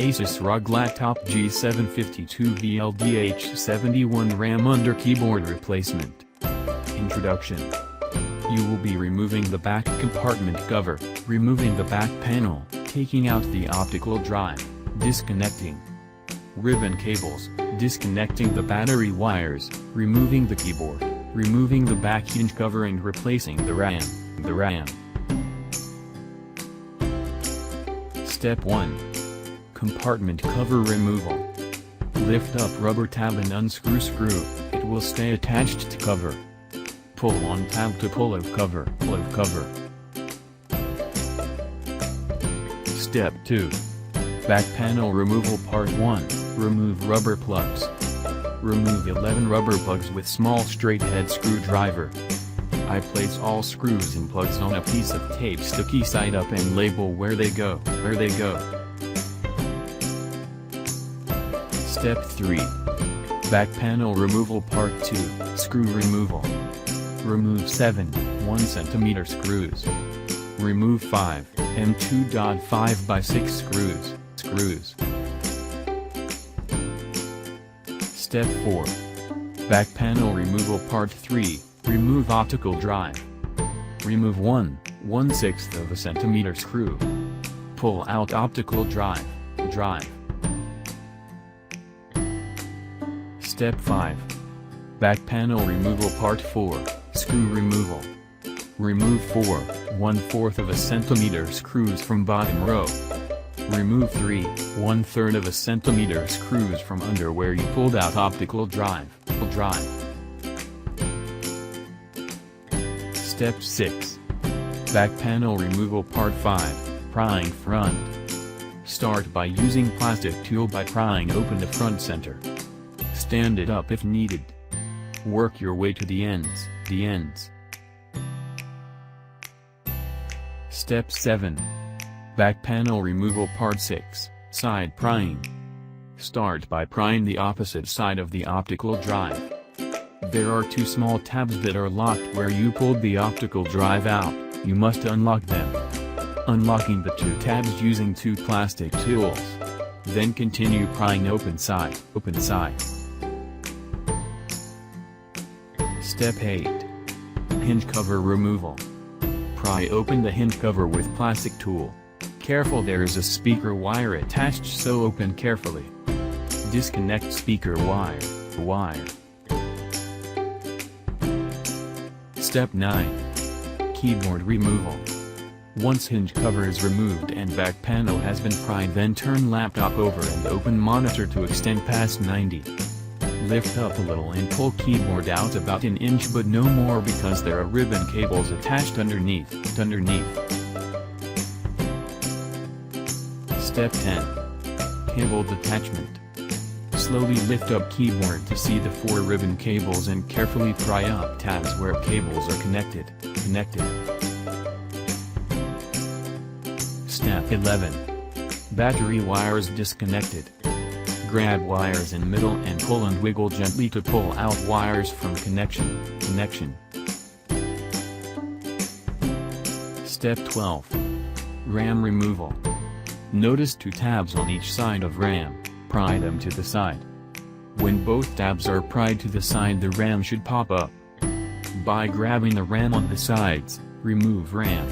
Asus ROG Laptop G752VL DH71 RAM under keyboard replacement. Introduction. You will be removing the back compartment cover, removing the back panel, taking out the optical drive, disconnecting ribbon cables, disconnecting the battery wires, removing the keyboard, removing the back hinge cover and replacing the RAM. Step 1. Compartment cover removal. Lift up rubber tab and unscrew screw, it will stay attached to cover. Pull on tab to pull out cover. Step 2. Back panel removal part 1, remove rubber plugs. Remove 11 rubber plugs with small straight head screwdriver. I place all screws and plugs on a piece of tape sticky side up and label where they go. Step 3. Back panel removal part 2, screw removal. Remove 7 1 cm screws. Remove 5 M2.5 by 6 screws. Step 4. Back panel removal part 3, remove optical drive. Remove 1/6 cm screw. Pull out optical drive. Step 5. Back panel removal part 4, screw removal. Remove 4 1/4 cm screws from bottom row. Remove 3 1/3 cm screws from under where you pulled out optical drive. Step 6. Back panel removal part 5, prying front. Start by using plastic tool by prying open the front center. Stand it up if needed. Work your way to the ends. Step 7. Back panel removal part 6, side prying. Start by prying the opposite side of the optical drive. There are 2 small tabs that are locked where you pulled the optical drive out, you must unlock them. Unlocking the 2 tabs using 2 plastic tools. Then continue prying open side. Step 8. Hinge cover removal. Pry open the hinge cover with plastic tool. Careful, there is a speaker wire attached, so open carefully. Disconnect speaker wire. Step 9. Keyboard removal. Once hinge cover is removed and back panel has been pried, then turn laptop over and open monitor to extend past 90. Lift up a little and pull keyboard out about 1 inch but no more because there are ribbon cables attached underneath. Step 10. Cable detachment. Slowly lift up keyboard to see the 4 ribbon cables and carefully pry up tabs where cables are connected. Step 11. Battery wires disconnected. Grab wires in middle and pull and wiggle gently to pull out wires from connection. Step 12. RAM removal. Notice 2 tabs on each side of RAM, pry them to the side. When both tabs are pried to the side, the RAM should pop up. By grabbing the RAM on the sides, remove RAM.